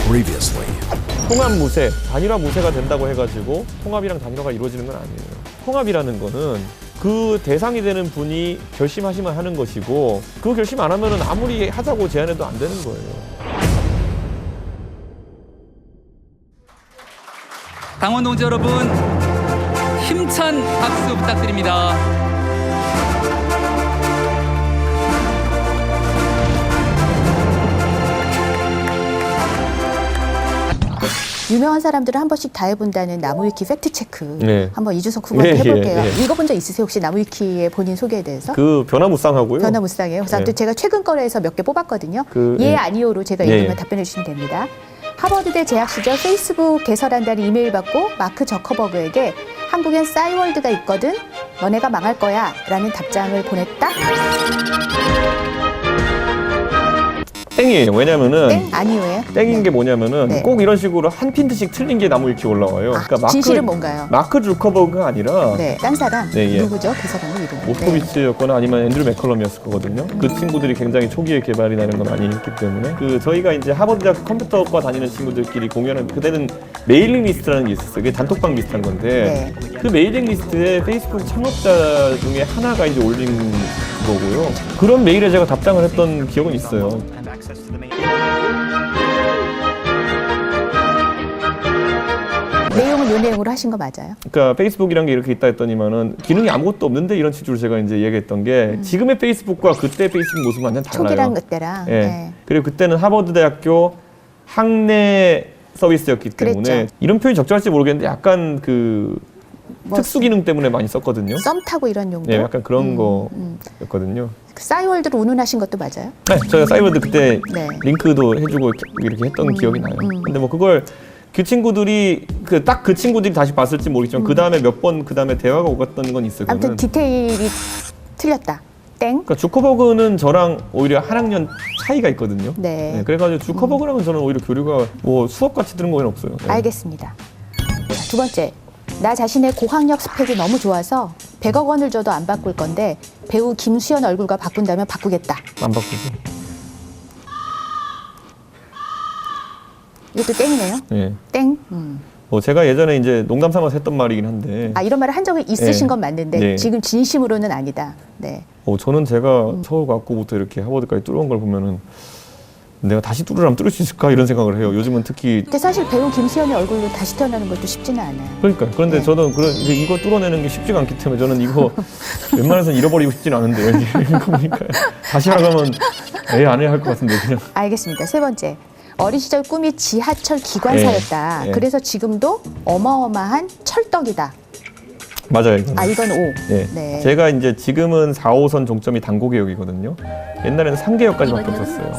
Previously. 통합 무쇠, 단일화 무쇠가 된다고 해가지고 통합이랑 단일화가 이루어지는 건 아니에요. 통합이라는 거는 그 대상이 되는 분이 결심하시면 하는 것이고 그 결심 안 하면은 아무리 하자고 제안해도 안 되는 거예요. 당원 동지 여러분, 힘찬 박수 부탁드립니다. 유명한 사람들은 한 번씩 다 해본다는 나무위키 팩트체크 네. 한번 이주석 후보한테 해볼게요. 예. 읽어본 적 있으세요? 혹시 나무위키의 본인 소개에 대해서? 그 변화무쌍하고요. 변화무쌍이에요. 그래서 아무튼 제가 최근 거래에서 몇 개 뽑았거든요. 예, 아니요로 제가 읽으면 답변해 주시면 됩니다. 하버드대 재학 시절 페이스북 개설한다는 이메일 받고 마크 저커버그에게 한국엔 싸이월드가 있거든 너네가 망할 거야 라는 답장을 보냈다? 땡이에요. 왜냐면은 땡? 아니요예요? 땡인 게 뭐냐면은 네. 꼭 이런 식으로 한 핀트씩 틀린 게 나무위키 올라와요. 그러니까 진실은 뭔가요? 마크 주커버그가 아니라 네, 딴 사람 네, 예. 누구죠? 그 사람의 이름. 모스코비츠였거나 아니면 앤드류 맥컬럼이었을 거거든요. 그 친구들이 굉장히 초기에 개발이 되는 거 많이 했기 때문에 그 저희가 이제 하버드대학 컴퓨터과 다니는 친구들끼리 공유하는 그때는 메일링 리스트라는 게 있었어요. 그게 단톡방 비슷한 건데 그 메일링 리스트에 페이스북 창업자 중에 하나가 이제 올린 거고요. 그런 메일에 제가 답장을 했던 기억은 있어요. 내용은 요 내용으로 하신 거 맞아요? 그러니까 페이스북이란 게 이렇게 있다 했더니만은 기능이 아무것도 없는데 이런 취지로 제가 이제 얘기했던 게 지금의 페이스북과 그때 페이스북 모습은 완전 달라요. 초기랑 그때랑. 예. 네. 그리고 그때는 하버드 대학교 학내 서비스였기 때문에 그랬죠. 이런 표현이 적절할지 모르겠는데 약간 그 뭐, 특수 기능 때문에 많이 썼거든요. 썸 타고 이런 용도? 네, 약간 그런 거였거든요. 그 싸이월드로 운운하신 것도 맞아요? 네, 저희가 사이버드 그때 네. 링크도 해주고 이렇게 했던 기억이 나요. 근데 뭐 그걸 그 친구들이 딱 그 친구들이 다시 봤을지 모르겠지만 그 다음에 몇 번 그 다음에 대화가 오갔던 건 있어요. 아무튼 디테일이 틀렸다. 땡. 그러니까 주커버그는 저랑 오히려 한 학년 차이가 있거든요. 네. 그래가지고 주커버그랑은 저는 오히려 교류가 뭐 수업 같이 들은 거는 없어요. 네. 알겠습니다. 자, 두 번째. 나 자신의 고학력 스펙이 너무 좋아서 100억 원을 줘도 안 바꿀 건데 배우 김수현 얼굴과 바꾼다면 바꾸겠다. 안 바꾸죠. 이것도 땡이네요. 네. 땡. 뭐 제가 예전에 이제 농담 삼아서 했던 말이긴 한데. 아, 이런 말을 한 적이 있으신 네. 건 맞는데 네. 지금 진심으로는 아니다. 네. 저는 제가 서울 갔고부터 이렇게 하버드까지 뚫어온 걸 보면은 내가 다시 뚫으라면 뚫을 수 있을까 이런 생각을 해요. 요즘은 특히. 근데 사실 배우 김수현의 얼굴로 다시 태어나는 것도 쉽지는 않아요. 그러니까 그런데 네. 저는 이제 이거 뚫어내는 게 쉽지가 않기 때문에 저는 이거 웬만해서는 잃어버리고 싶지는 않은데 이거 보니까 다시 하라면 안 해야 할 것 같은데 그냥. 알겠습니다. 세 번째. 어린 시절 꿈이 지하철 기관사였다. 네. 그래서 지금도 어마어마한 철떡이다. 맞아요. 이거는. 아, 이건 O. 네. 네. 제가 이제 지금은 4, 5선 종점이 단고개역이거든요. 옛날에는 상계역까지밖에 없었어요.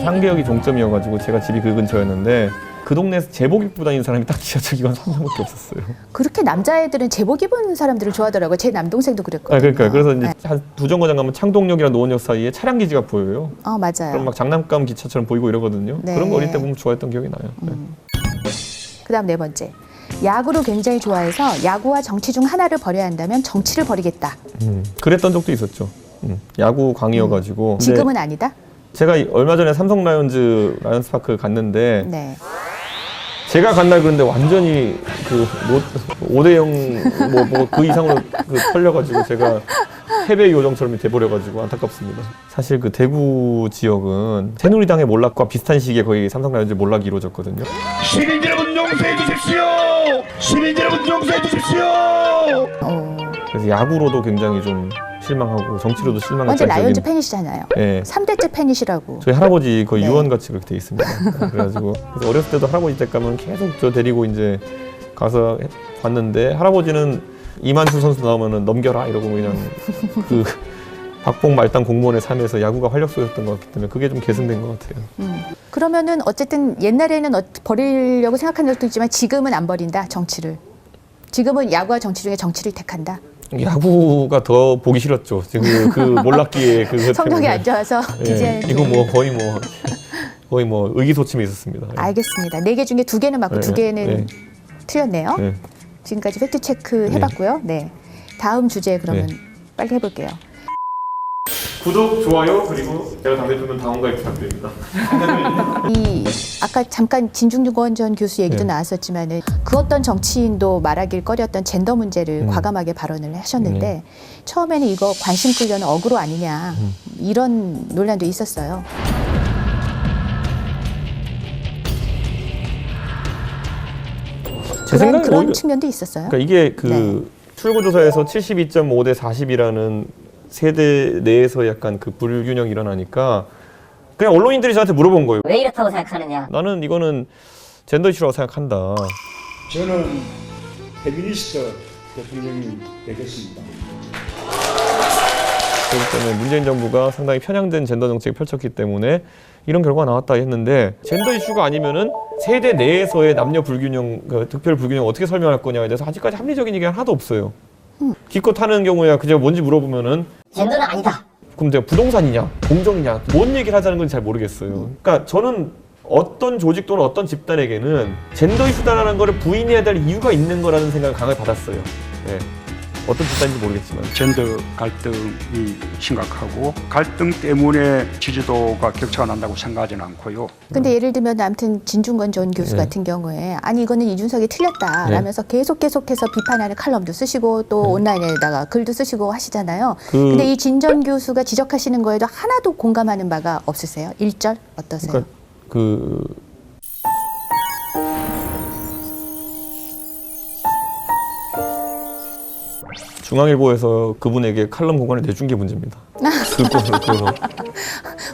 상계역이 종점이어가지고 제가 집이 그 근처였는데 그 동네에서 제복 입고 다니는 사람이 딱 지하철 기관 3명밖에 없었어요. 그렇게 남자애들은 제복 입은 사람들을 좋아하더라고요. 제 남동생도 그랬거든요. 그러니까 그래서 이제 네. 한 두 정거장 가면 창동역이랑 노원역 사이에 차량 기지가 보여요. 맞아요. 그럼 막 장난감 기차처럼 보이고 이러거든요. 네. 그런 거 어릴 때 보면 좋아했던 기억이 나요. 네. 그다음 네 번째. 야구를 굉장히 좋아해서 야구와 정치 중 하나를 버려야 한다면 정치를 버리겠다. 그랬던 적도 있었죠. 야구 광이어가지고. 근데 지금은 아니다? 제가 얼마 전에 삼성 라이온스 파크 갔는데 네. 제가 간 날 그런데 완전히 그 5대0 뭐 그 이상으로 털려가지고 제가 패배 요정처럼 돼버려가지고 안타깝습니다. 사실 그 대구 지역은 새누리당의 몰락과 비슷한 시기에 거의 삼성 라이온즈 몰락이 이루어졌거든요. 시민 여러분 용서해 주십시오. 시민 여러분 용서해 주십시오. 그래서 야구로도 굉장히 좀 실망하고 정치로도 실망했던 완전 라이온즈 기억이- 팬이시잖아요. 네. 3대째 팬이시라고. 저희 할아버지 거의 네. 유언같이 그렇게 돼 있습니다. 그래가지고 그래서 어렸을 때도 할아버지 댁 가면 계속 저 데리고 이제 가서 봤는데 할아버지는 이만수 선수 나오면은 넘겨라 이러고 그냥 그 박봉 말단 공무원의 삶에서 야구가 활력 소였던 것 같기 때문에 그게 좀 계승된 것 같아요. 그러면은 어쨌든 옛날에는 버리려고 생각한 적도 있지만 지금은 안 버린다. 정치를. 지금은 야구와 정치 중에 정치를 택한다. 야구가 더 보기 싫었죠. 지금 그 몰락기에 그 성적이 안 좋아서 이제 이거 뭐 거의 뭐 의기소침이 있었습니다. 알겠습니다. 4개 중에 2개는 맞고 네, 2개는 네. 틀렸네요. 네. 지금까지 팩트 체크 해봤고요. 네. 다음 주제 그러면 네. 빨리 해볼게요. 구독, 좋아요, 그리고 제가 당대표는 당원가입 부탁드립니다. 이 아까 아까 잠깐 진중권 전 교수 얘기도 네. 나왔었지만은 그 어떤 정치인도 말하길 꺼렸던 젠더 문제를 과감하게 발언을 하셨는데 처음에는 이거 관심 끌려는 어그로 아니냐 이런 논란도 있었어요. 제 생각엔 그런 오히려- 측면도 있었어요. 그러니까 이게 그 네. 출구조사에서 72.5 대 40이라는 세대 내에서 약간 그 불균형이 일어나니까 그냥 언론인들이 저한테 물어본 거예요. 왜 이렇다고 생각하느냐? 나는 이거는 젠더 이슈라고 생각한다. 저는 페미니스트 대통령이 되겠습니다. 그렇기 때문에 문재인 정부가 상당히 편향된 젠더 정책을 펼쳤기 때문에 이런 결과가 나왔다 했는데 젠더 이슈가 아니면은 세대 내에서의 남녀 불균형, 그 득별 불균형 어떻게 설명할 거냐에 대해서 아직까지 합리적인 얘기가 하나도 없어요. 기껏 하는 경우야 그냥 뭔지 물어보면은 젠더는 아니다. 그럼 내가 부동산이냐 공정이냐 뭔 얘기를 하자는 건지 잘 모르겠어요. 그러니까 저는 어떤 조직 또는 어떤 집단에게는 젠더 이슈다라는 거를 부인해야 될 이유가 있는 거라는 생각을 강하게 받았어요. 네. 어떤 집단인지 모르겠지만. 젠더 갈등이 심각하고 갈등 때문에 지지도가 격차가 난다고 생각하지는 않고요. 근데 예를 들면 아무튼 진중권 전 교수 네. 같은 경우에 아니 이거는 이준석이 틀렸다라면서 계속해서 비판하는 칼럼도 쓰시고 또 온라인에다가 글도 쓰시고 하시잖아요. 근데 이 진 전 교수가 지적하시는 거에도 하나도 공감하는 바가 없으세요? 1절 어떠세요? 그러니까 그 중앙일보에서 그분에게 칼럼 공간을 내준 게 문제입니다. 그거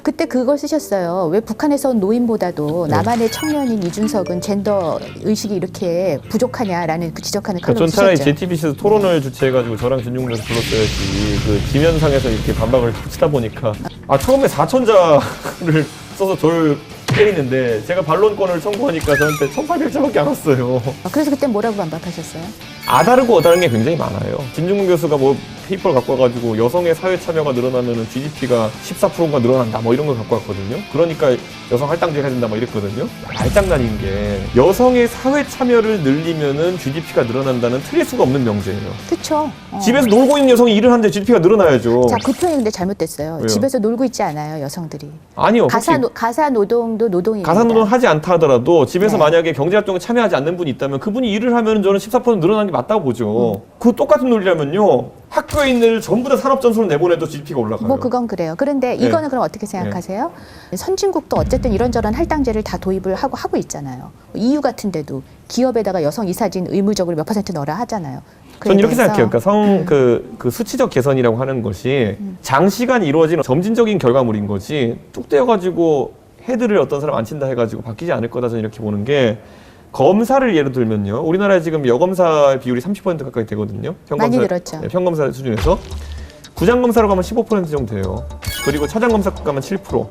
그때 그걸 쓰셨어요. 왜 북한에서 온 노인보다도 남한의 청년인 이준석은 젠더 의식이 이렇게 부족하냐라는 그 지적하는 칼럼을 전 차라리 쓰셨죠. JTBC에서 토론을 주최해가지고 저랑 진중권에서 불렀어야지. 그 지면상에서 이렇게 반박을 치다 보니까 처음에 4천자를 써서 저를 때리는데 제가 반론권을 청구하니까 저한테 1,800자밖에 안 왔어요. 그래서 그때 뭐라고 반박하셨어요? 아다르고 어다른 게 굉장히 많아요. 진중권 교수가 뭐 페이퍼를 갖고 와가지고 여성의 사회 참여가 늘어나면 GDP가 14%가 늘어난다 뭐 이런 걸 갖고 왔거든요. 그러니까 여성 할당제를 해야 된다 뭐 이랬거든요. 말장난인 게 여성의 사회 참여를 늘리면은 GDP가 늘어난다는 틀릴 수가 없는 명제예요. 그렇죠. 집에서 놀고 있는 여성이 일을 하는데 GDP가 늘어나야죠. 자, 그 표현이 근데 잘못됐어요. 왜요? 집에서 놀고 있지 않아요, 여성들이. 아니요. 가사 노동도 노동입니다. 가사노동을 하지 않다 하더라도 집에서 네. 만약에 경제활동에 참여하지 않는 분이 있다면 그분이 일을 하면 저는 14% 늘어나는 게 맞다고 보죠. 그 똑같은 논리라면요. 학교에 있는 애를 전부 다 산업전수로 내보내도 GDP가 올라가요. 뭐 그건 그래요. 그런데 네. 이거는 그럼 어떻게 생각하세요? 선진국도 어쨌든 이런저런 할당제를 다 도입을 하고 있잖아요. EU 같은 데도 기업에다가 여성 이사진 의무적으로 몇 % 넣어라 하잖아요. 저는 이렇게 그래서 생각해요. 그러니까 그 수치적 개선이라고 하는 것이 장시간 이루어지는 점진적인 결과물인 거지 뚝 떼어가지고 헤드를 어떤 사람 안 친다 해가지고 바뀌지 않을 거다 저는 이렇게 보는 게 검사를 예를 들면요. 우리나라에 지금 여검사 비율이 30% 가까이 되거든요. 많이 늘었죠. 네, 평검사 수준에서 부장검사로 가면 15% 정도 돼요. 그리고 차장검사 가면 7%.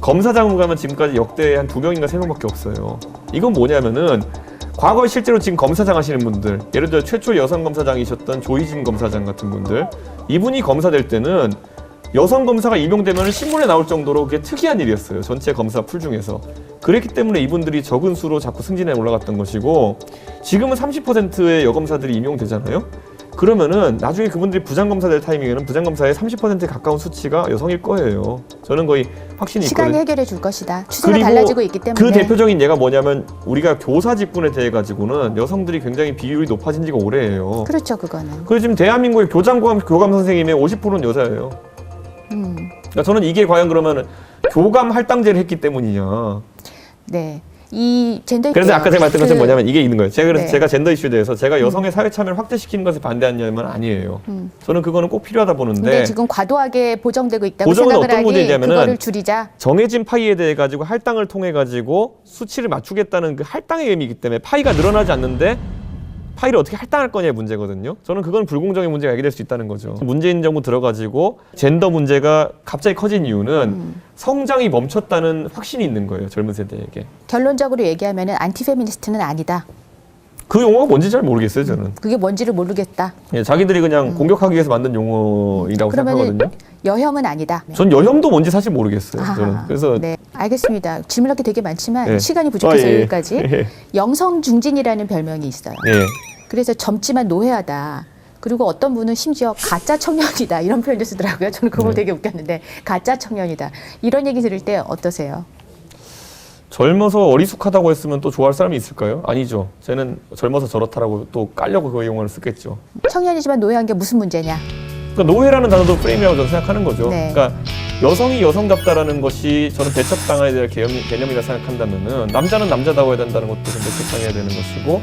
검사장으로 가면 지금까지 역대 한 2명인가 3명밖에 없어요. 이건 뭐냐면은 과거에 실제로 지금 검사장 하시는 분들, 예를 들어 최초 여성 검사장이셨던 조희진 검사장 같은 분들, 이분이 검사 될 때는 여성 검사가 임용되면 신문에 나올 정도로 그게 특이한 일이었어요. 전체 검사 풀 중에서. 그랬기 때문에 이분들이 적은 수로 자꾸 승진에 올라갔던 것이고 지금은 30%의 여검사들이 임용되잖아요. 그러면은 나중에 그분들이 부장검사 될 타이밍에는 부장검사의 30%에 가까운 수치가 여성일 거예요. 저는 거의 확신이 있거든요. 시간이 해결해 줄 것이다. 추세가 그리고 달라지고 있기 때문에. 그 대표적인 예가 뭐냐면 우리가 교사 직군에 대해 가지고는 여성들이 굉장히 비율이 높아진 지가 오래예요. 그렇죠, 그거는. 그리고 지금 대한민국의 교감 선생님의 50%는 여자예요. 그러니까 저는 이게 과연 그러면 교감 할당제를 했기 때문이냐. 네. 이 젠더 그래서 아까 제가 말했던 것처럼 그- 뭐냐면 이게 있는 거예요. 그래서 네. 제가 젠더 이슈에 대해서 제가 여성의 사회 참여를 확대시키는 것을 반대하냐면 아니에요. 저는 그거는 꼭 필요하다 보는데 근데 지금 과도하게 보정되고 있다고 보정은 생각을 어떤 하니 문제냐면은 그거를 줄이자. 정해진 파이에 대해 가지고 할당을 통해 가지고 수치를 맞추겠다는 그 할당의 의미이기 때문에 파이가 늘어나지 않는데 파이를 어떻게 할당할 거냐의 문제거든요. 저는 그건 불공정의 문제가 야기될 수 있다는 거죠. 문재인 정부 들어가지고 젠더 문제가 갑자기 커진 이유는 성장이 멈췄다는 확신이 있는 거예요. 젊은 세대에게. 결론적으로 얘기하면은 안티페미니스트는 아니다. 그 용어가 뭔지 잘 모르겠어요. 저는. 그게 뭔지를 모르겠다. 예, 자기들이 그냥 공격하기 위해서 만든 용어이라고 그러면은 생각하거든요. 여혐은 아니다. 전 여혐도 뭔지 사실 모르겠어요. 저는. 아하, 그래서 네, 알겠습니다. 질문할 게 되게 많지만 예. 시간이 부족해서 예. 여기까지. 예. 영성중진이라는 별명이 있어요. 예. 그래서 젊지만 노회하다. 그리고 어떤 분은 심지어 가짜 청년이다 이런 표현도 쓰더라고요. 저는 그거 네. 되게 웃겼는데 가짜 청년이다 이런 얘기 들을 때 어떠세요? 젊어서 어리숙하다고 했으면 또 좋아할 사람이 있을까요? 아니죠. 쟤는 젊어서 저렇다라고 또 깔려고 그 용어를 쓰겠죠. 청년이지만 노예한 게 무슨 문제냐? 그러니까 노예라는 단어도 프레임이라고 저는 생각하는 거죠. 네. 그러니까 여성이 여성답다라는 것이 저는 배척당해야 될 개념이라 생각한다면은 남자는 남자다워야 된다는 것도 좀 배척당해야 되는 것이고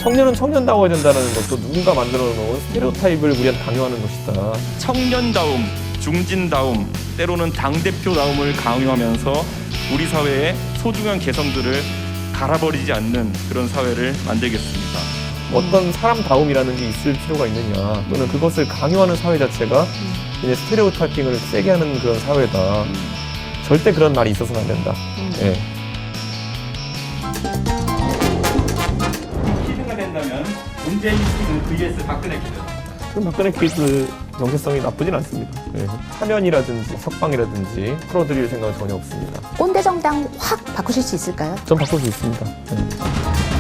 청년은 청년다워야 된다는 것도 누군가 만들어 놓은 스테레오타입을 우리한테 강요하는 것이다. 청년다움, 중진다움, 때로는 당대표다움을 강요하면서 우리 사회의 소중한 개성들을 갈아버리지 않는 그런 사회를 만들겠습니다. 어떤 사람다움이라는 게 있을 필요가 있느냐 또는 그것을 강요하는 사회 자체가 이제 스테레오타이핑을 세게 하는 그런 사회다. 절대 그런 말이 있어서는 안 된다. 예. 키즈가 된다면 문재인 키즈 vs 박근혜 키즈. 그럼 박근혜 케이스 정체성이 나쁘진 않습니다. 예. 사면이라든지 석방이라든지 풀어드릴 생각은 전혀 없습니다. 꼰대 정당 확 바꾸실 수 있을까요? 전 바꿀 수 있습니다. 예.